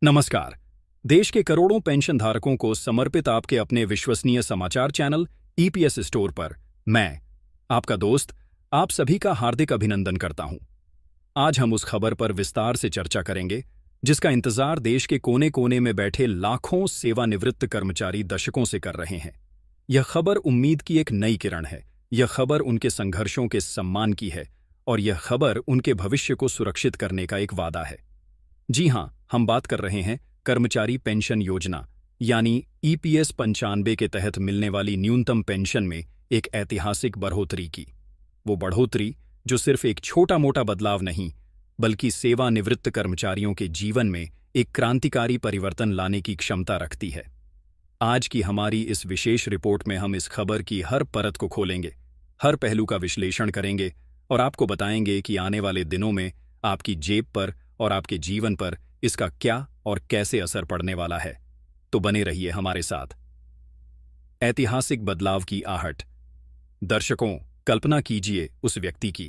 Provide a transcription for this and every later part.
नमस्कार। देश के करोड़ों पेंशन धारकों को समर्पित आपके अपने विश्वसनीय समाचार चैनल ईपीएस स्टोर पर मैं, आपका दोस्त, आप सभी का हार्दिक अभिनंदन करता हूं। आज हम उस खबर पर विस्तार से चर्चा करेंगे जिसका इंतजार देश के कोने कोने में बैठे लाखों सेवानिवृत्त कर्मचारी दशकों से कर रहे हैं। यह खबर उम्मीद की एक नई किरण है। यह खबर उनके संघर्षों के सम्मान की है और यह खबर उनके भविष्य को सुरक्षित करने का एक वादा है। जी हां, हम बात कर रहे हैं कर्मचारी पेंशन योजना यानी ईपीएस 95 के तहत मिलने वाली न्यूनतम पेंशन में एक ऐतिहासिक बढ़ोतरी की। वो बढ़ोतरी जो सिर्फ एक छोटा मोटा बदलाव नहीं, बल्कि सेवानिवृत्त कर्मचारियों के जीवन में एक क्रांतिकारी परिवर्तन लाने की क्षमता रखती है। आज की हमारी इस विशेष रिपोर्ट में हम इस खबर की हर परत को खोलेंगे, हर पहलू का विश्लेषण करेंगे और आपको बताएंगे कि आने वाले दिनों में आपकी जेब पर और आपके जीवन पर इसका क्या और कैसे असर पड़ने वाला है। तो बने रहिए हमारे साथ। ऐतिहासिक बदलाव की आहट। दर्शकों, कल्पना कीजिए उस व्यक्ति की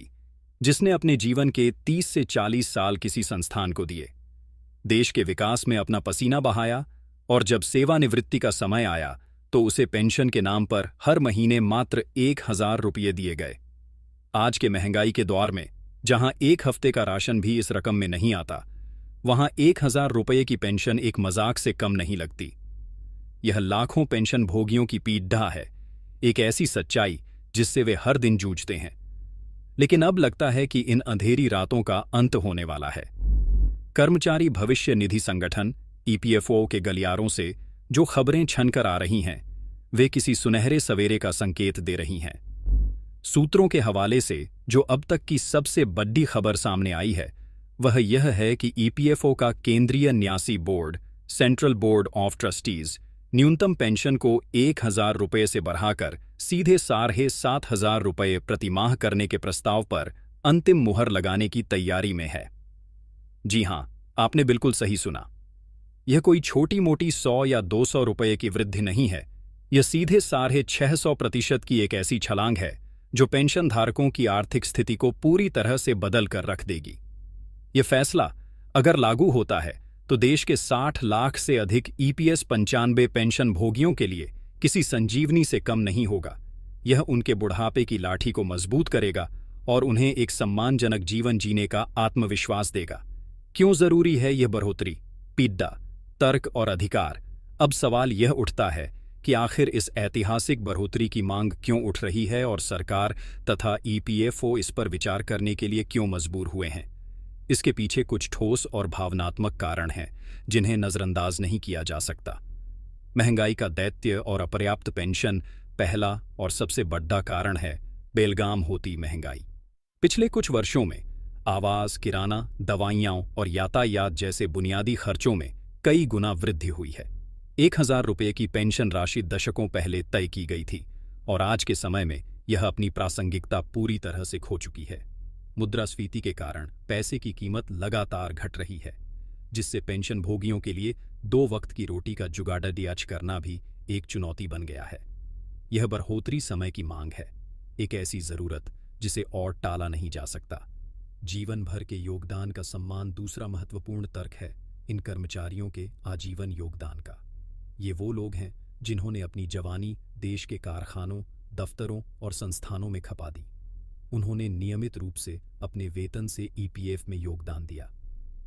जिसने अपने जीवन के 30 से 40 साल किसी संस्थान को दिए, देश के विकास में अपना पसीना बहाया और जब सेवानिवृत्ति का समय आया तो उसे पेंशन के नाम पर हर महीने मात्र 1000 रुपये दिए गए। आज के महंगाई के दौर में जहां एक हफ्ते का राशन भी इस रकम में नहीं आता, वहां 1000 रुपये की पेंशन एक मजाक से कम नहीं लगती। यह लाखों पेंशन भोगियों की पीड़ा है, एक ऐसी सच्चाई जिससे वे हर दिन जूझते हैं। लेकिन अब लगता है कि इन अंधेरी रातों का अंत होने वाला है। कर्मचारी भविष्य निधि संगठन ईपीएफओ के गलियारों से जो खबरें छनकर आ रही हैं, वे किसी सुनहरे सवेरे का संकेत दे रही हैं। सूत्रों के हवाले से जो अब तक की सबसे बड़ी खबर सामने आई है, वह यह है कि ईपीएफओ का केंद्रीय न्यासी board, central board of trustees, न्यूनतम पेंशन को 1000 रुपये से बढ़ाकर सीधे 7000 रुपये प्रति माह करने के प्रस्ताव पर अंतिम मुहर लगाने की तैयारी में है। जी हां, आपने बिल्कुल सही सुना। यह कोई छोटी मोटी 100 या 200 रुपये की वृद्धि नहीं है। यह सीधे 650% की एक ऐसी छलांग है जो पेंशन धारकों की आर्थिक स्थिति को पूरी तरह से बदल कर रख देगी। यह फैसला अगर लागू होता है तो देश के 60 लाख से अधिक ईपीएस 95 पेंशन भोगियों के लिए किसी संजीवनी से कम नहीं होगा। यह उनके बुढ़ापे की लाठी को मजबूत करेगा और उन्हें एक सम्मानजनक जीवन जीने का आत्मविश्वास देगा। क्यों जरूरी है यह बढ़ोतरी? पीड़ा, तर्क और अधिकार। अब सवाल यह उठता है कि आखिर इस ऐतिहासिक बढ़ोतरी की मांग क्यों उठ रही है और सरकार तथा ईपीएफओ इस पर विचार करने के लिए क्यों मजबूर हुए हैं। इसके पीछे कुछ ठोस और भावनात्मक कारण हैं जिन्हें नजरअंदाज नहीं किया जा सकता। महंगाई का दैत्य और अपर्याप्त पेंशन पहला और सबसे बड़ा कारण है। बेलगाम होती महंगाई। पिछले कुछ वर्षों में आवास, किराना, दवाइयाँ और यातायात जैसे बुनियादी खर्चों में कई गुना वृद्धि हुई है। 1000 रुपये की पेंशन राशि दशकों पहले तय की गई थी और आज के समय में यह अपनी प्रासंगिकता पूरी तरह से खो चुकी है। मुद्रास्फीति के कारण पैसे की कीमत लगातार घट रही है, जिससे पेंशन भोगियों के लिए 2 वक्त की रोटी का जुगाड़ करना भी एक चुनौती बन गया है। यह बढ़ोतरी समय की मांग है, एक ऐसी जरूरत जिसे और टाला नहीं जा सकता। जीवन भर के योगदान का सम्मान दूसरा महत्वपूर्ण तर्क है इन कर्मचारियों के आजीवन योगदान का। ये वो लोग हैं जिन्होंने अपनी जवानी देश के कारखानों, दफ्तरों और संस्थानों में खपा दी। उन्होंने नियमित रूप से अपने वेतन से ईपीएफ में योगदान दिया।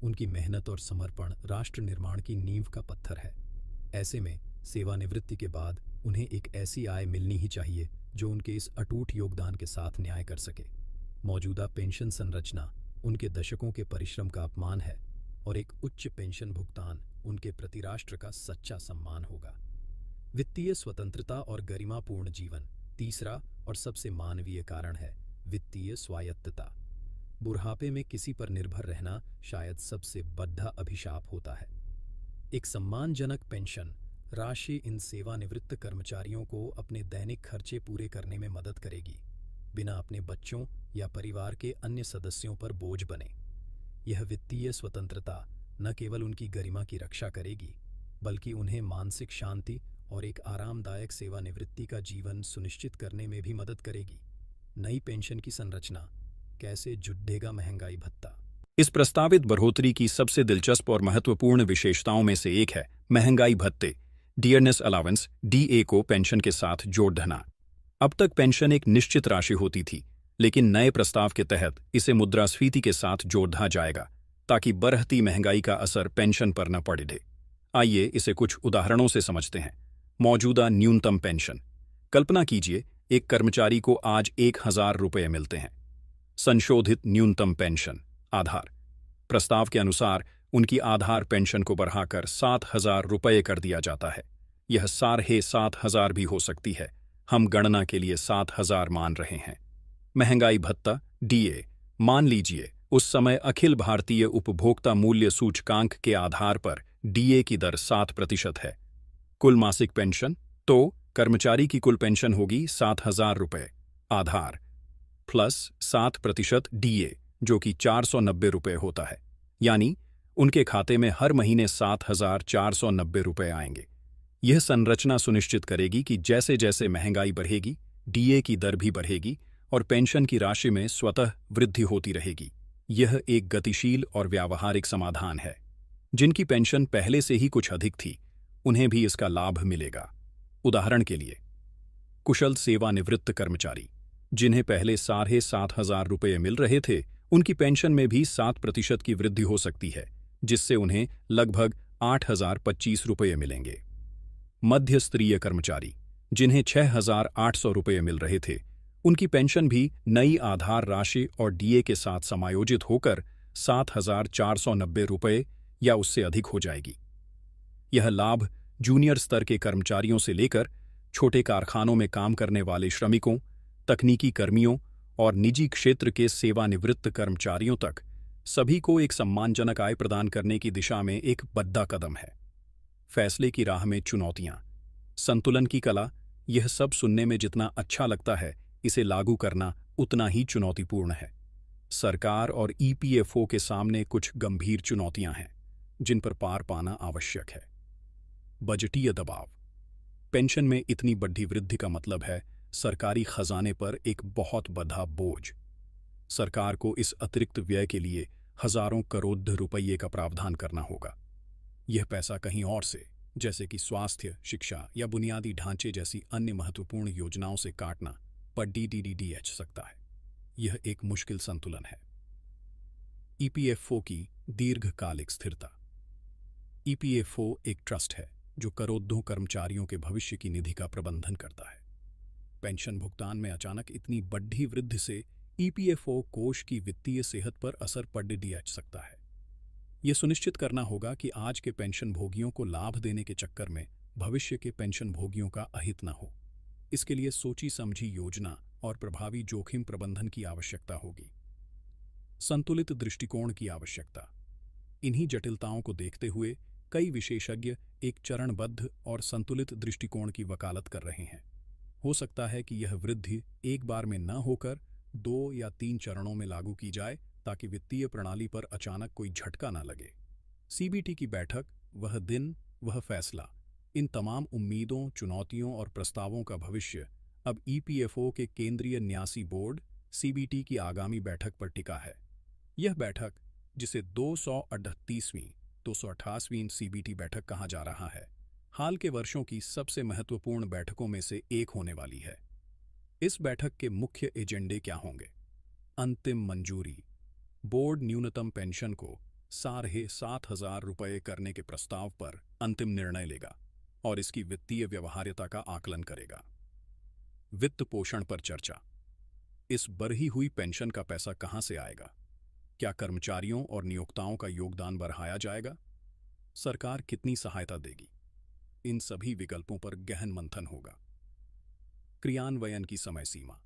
उनकी मेहनत और समर्पण राष्ट्र निर्माण की नींव का पत्थर है। ऐसे में सेवानिवृत्ति के बाद उन्हें एक ऐसी आय मिलनी ही चाहिए जो उनके इस अटूट योगदान के साथ न्याय कर सके। मौजूदा पेंशन संरचना उनके दशकों के परिश्रम का अपमान है और एक उच्च पेंशन भुगतान उनके प्रति राष्ट्र का सच्चा सम्मान होगा। वित्तीय स्वतंत्रता और गरिमापूर्ण जीवन। तीसरा और सबसे मानवीय कारण है वित्तीय स्वायत्तता। बुढ़ापे में किसी पर निर्भर रहना शायद सबसे बड़ा अभिशाप होता है। एक सम्मानजनक पेंशन राशि इन सेवानिवृत्त कर्मचारियों को अपने दैनिक खर्चे पूरे करने में मदद करेगी, बिना अपने बच्चों या परिवार के अन्य सदस्यों पर बोझ बने। यह वित्तीय स्वतंत्रता न केवल उनकी गरिमा की रक्षा करेगी, बल्कि उन्हें मानसिक शांति और एक आरामदायक सेवानिवृत्ति का जीवन सुनिश्चित करने में भी मदद करेगी। नई पेंशन की संरचना कैसे जुड़ेगा महंगाई भत्ता। इस प्रस्तावित बढ़ोतरी की सबसे दिलचस्प और महत्वपूर्ण विशेषताओं में से एक है महंगाई भत्ते डियरनेस अलाउंस डीए को पेंशन के साथ जोड़ देना। अब तक पेंशन एक निश्चित राशि होती थी, लेकिन नए प्रस्ताव के तहत इसे मुद्रास्फीति के साथ जोड़ा जाएगा ताकि बढ़ती महंगाई का असर पेंशन पर न पड़े। आइए इसे कुछ उदाहरणों से समझते हैं। मौजूदा न्यूनतम पेंशन। कल्पना कीजिए एक कर्मचारी को आज 1,000 रुपये मिलते हैं। संशोधित न्यूनतम पेंशन आधार। प्रस्ताव के अनुसार उनकी आधार पेंशन को बढ़ाकर 7,000 रुपये कर दिया जाता है। यह 7,500 भी हो सकती है, हम गणना के लिए 7,000 मान रहे हैं। महंगाई भत्ता डीए। मान लीजिए उस समय अखिल भारतीय उपभोक्ता मूल्य सूचकांक के आधार पर डीए की दर 7% है। कुल मासिक पेंशन तो कर्मचारी की कुल पेंशन होगी 7,000 रुपये आधार प्लस 7% डीए, जो कि 490 रुपये होता है। यानी उनके खाते में हर महीने 7,490 रुपये आएंगे। यह संरचना सुनिश्चित करेगी कि जैसे जैसे महंगाई बढ़ेगी, डीए की दर भी बढ़ेगी और पेंशन की राशि में स्वतः वृद्धि होती रहेगी। यह एक गतिशील और व्यावहारिक समाधान है। जिनकी पेंशन पहले से ही कुछ अधिक थी, उन्हें भी इसका लाभ मिलेगा। उदाहरण के लिए, कुशल सेवानिवृत्त कर्मचारी जिन्हें पहले 7,500 रुपये मिल रहे थे, उनकी पेंशन में भी 7% की वृद्धि हो सकती है, जिससे उन्हें लगभग 8,025 रुपये मिलेंगे। मध्य स्तरीय कर्मचारी जिन्हें 6,800 रुपये मिल रहे थे, उनकी पेंशन भी नई आधार राशि और डीए के साथ समायोजित होकर 7,490 रुपये या उससे अधिक हो जाएगी। यह लाभ जूनियर स्तर के कर्मचारियों से लेकर छोटे कारखानों में काम करने वाले श्रमिकों, तकनीकी कर्मियों और निजी क्षेत्र के सेवानिवृत्त कर्मचारियों तक सभी को एक सम्मानजनक आय प्रदान करने की दिशा में एक बड़ा कदम है। फैसले की राह में चुनौतियां। संतुलन की कला। यह सब सुनने में जितना अच्छा लगता है, इसे लागू करना उतना ही चुनौतीपूर्ण है। सरकार और ईपीएफओ के सामने कुछ गंभीर चुनौतियां हैं जिन पर पार पाना आवश्यक है। बजटीय दबाव। पेंशन में इतनी बड़ी वृद्धि का मतलब है सरकारी खजाने पर एक बहुत बड़ा बोझ। सरकार को इस अतिरिक्त व्यय के लिए हजारों करोड़ रुपये का प्रावधान करना होगा। यह पैसा कहीं और से, जैसे कि स्वास्थ्य, शिक्षा या बुनियादी ढांचे जैसी अन्य महत्वपूर्ण योजनाओं से काटना पर डीडीडीएच सकता है। यह एक मुश्किल संतुलन है। ईपीएफओ की दीर्घकालिक स्थिरता। ईपीएफओ एक ट्रस्ट है जो करोड़ों कर्मचारियों के भविष्य की निधि का प्रबंधन करता है। पेंशन भुगतान में अचानक इतनी बड़ी वृद्धि से ईपीएफओ कोष की वित्तीय सेहत पर असर पड़ सकता है। यह सुनिश्चित करना होगा कि आज के पेंशन भोगियों को लाभ देने के चक्कर में भविष्य के पेंशन भोगियों का अहित न हो। इसके लिए सोची समझी योजना और प्रभावी जोखिम प्रबंधन की आवश्यकता होगी। संतुलित दृष्टिकोण की आवश्यकता। इन्हीं जटिलताओं को देखते हुए कई विशेषज्ञ एक चरणबद्ध और संतुलित दृष्टिकोण की वकालत कर रहे हैं। हो सकता है कि यह वृद्धि एक बार में न होकर 2 या 3 चरणों में लागू की जाए, ताकि वित्तीय प्रणाली पर अचानक कोई झटका न लगे। सीबीटी की बैठक, वह दिन, वह फैसला। इन तमाम उम्मीदों, चुनौतियों और प्रस्तावों का भविष्य अब ईपीएफओ के केंद्रीय न्यासी बोर्ड सीबीटी की आगामी बैठक पर टिका है। यह बैठक, जिसे 238वीं 288वीं सीबीटी बैठक कहा जा रहा है, हाल के वर्षों की सबसे महत्वपूर्ण बैठकों में से एक होने वाली है। इस बैठक के मुख्य एजेंडे क्या होंगे? अंतिम मंजूरी। बोर्ड न्यूनतम पेंशन को 7,500 रुपये करने के प्रस्ताव पर अंतिम निर्णय लेगा और इसकी वित्तीय व्यवहार्यता का आकलन करेगा। वित्त पोषण पर चर्चा। इस बढ़ी हुई पेंशन का पैसा कहां से आएगा? क्या कर्मचारियों और नियोक्ताओं का योगदान बढ़ाया जाएगा? सरकार कितनी सहायता देगी? इन सभी विकल्पों पर गहन मंथन होगा। क्रियान्वयन की समय सीमा।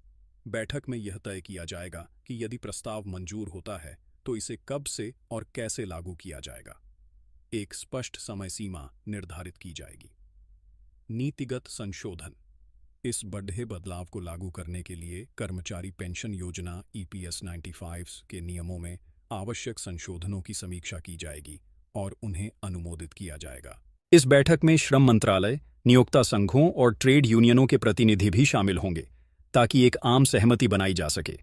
बैठक में यह तय किया जाएगा कि यदि प्रस्ताव मंजूर होता है तो इसे कब से और कैसे लागू किया जाएगा। एक स्पष्ट समय सीमा निर्धारित की जाएगी। नीतिगत संशोधन। इस बढ़े बदलाव को लागू करने के लिए कर्मचारी पेंशन योजना ईपीएस 95 के नियमों में आवश्यक संशोधनों की समीक्षा की जाएगी और उन्हें अनुमोदित किया जाएगा। इस बैठक में श्रम मंत्रालय, नियोक्ता संघों और ट्रेड यूनियनों के प्रतिनिधि भी शामिल होंगे, ताकि एक आम सहमति बनाई जा सके।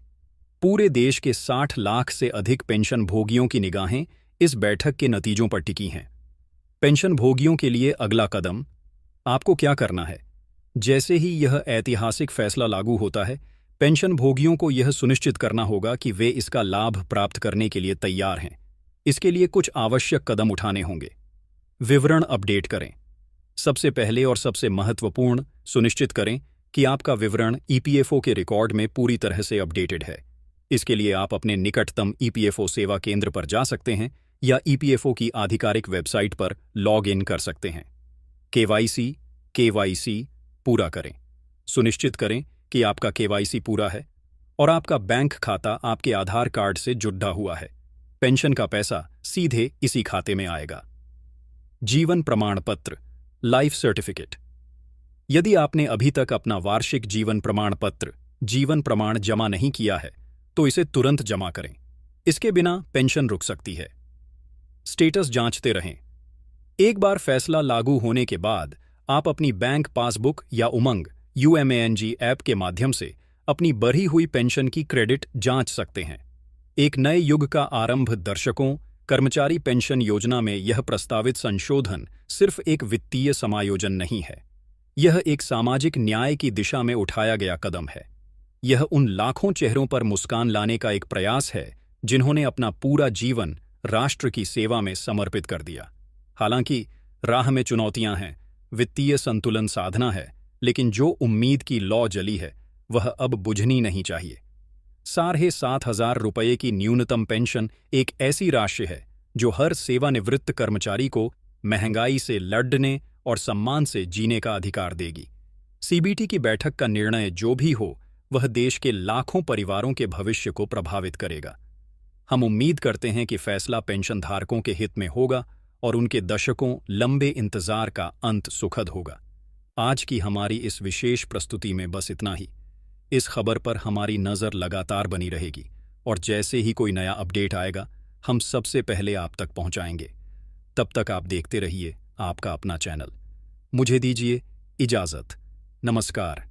पूरे देश के 60 लाख से अधिक पेंशन भोगियों की निगाहें इस बैठक के नतीजों पर टिकी हैं। पेंशन भोगियों के लिए अगला कदम, आपको क्या करना है? जैसे ही यह ऐतिहासिक फैसला लागू होता है, पेंशन भोगियों को यह सुनिश्चित करना होगा कि वे इसका लाभ प्राप्त करने के लिए तैयार हैं। इसके लिए कुछ आवश्यक कदम उठाने होंगे। विवरण अपडेट करें। सबसे पहले और सबसे महत्वपूर्ण, सुनिश्चित करें कि आपका विवरण ईपीएफओ के रिकॉर्ड में पूरी तरह से अपडेटेड है। इसके लिए आप अपने निकटतम ईपीएफओ सेवा केंद्र पर जा सकते हैं या ईपीएफओ की आधिकारिक वेबसाइट पर लॉग इन कर सकते हैं। केवाईसी पूरा करें। सुनिश्चित करें कि आपका केवाईसी पूरा है और आपका बैंक खाता आपके आधार कार्ड से जुड़ा हुआ है। पेंशन का पैसा सीधे इसी खाते में आएगा। जीवन प्रमाण पत्र, लाइफ सर्टिफिकेट। यदि आपने अभी तक अपना वार्षिक जीवन प्रमाण पत्र, जीवन प्रमाण जमा नहीं किया है, तो इसे तुरंत जमा करें। इसके बिना पेंशन रुक सकती है। स्टेटस जांचते रहें। एक बार फैसला लागू होने के बाद आप अपनी बैंक पासबुक या उमंग UMANG ऐप के माध्यम से अपनी बढ़ी हुई पेंशन की क्रेडिट जांच सकते हैं। एक नए युग का आरंभ। दर्शकों, कर्मचारी पेंशन योजना में यह प्रस्तावित संशोधन सिर्फ एक वित्तीय समायोजन नहीं है, यह एक सामाजिक न्याय की दिशा में उठाया गया कदम है। यह उन लाखों चेहरों पर मुस्कान लाने का एक प्रयास है जिन्होंने अपना पूरा जीवन राष्ट्र की सेवा में समर्पित कर दिया। हालांकि राह में चुनौतियां हैं, वित्तीय संतुलन साधना है, लेकिन जो उम्मीद की लौ जली है वह अब बुझनी नहीं चाहिए। 7,500 रुपये की न्यूनतम पेंशन एक ऐसी राशि है जो हर सेवानिवृत्त कर्मचारी को महंगाई से लड़ने और सम्मान से जीने का अधिकार देगी। सीबीटी की बैठक का निर्णय जो भी हो, वह देश के लाखों परिवारों के भविष्य को प्रभावित करेगा। हम उम्मीद करते हैं कि फैसला पेंशनधारकों के हित में होगा और उनके दशकों लंबे इंतजार का अंत सुखद होगा। आज की हमारी इस विशेष प्रस्तुति में बस इतना ही। इस खबर पर हमारी नज़र लगातार बनी रहेगी और जैसे ही कोई नया अपडेट आएगा, हम सबसे पहले आप तक पहुंचाएंगे। तब तक आप देखते रहिए आपका अपना चैनल। मुझे दीजिए इजाज़त। नमस्कार।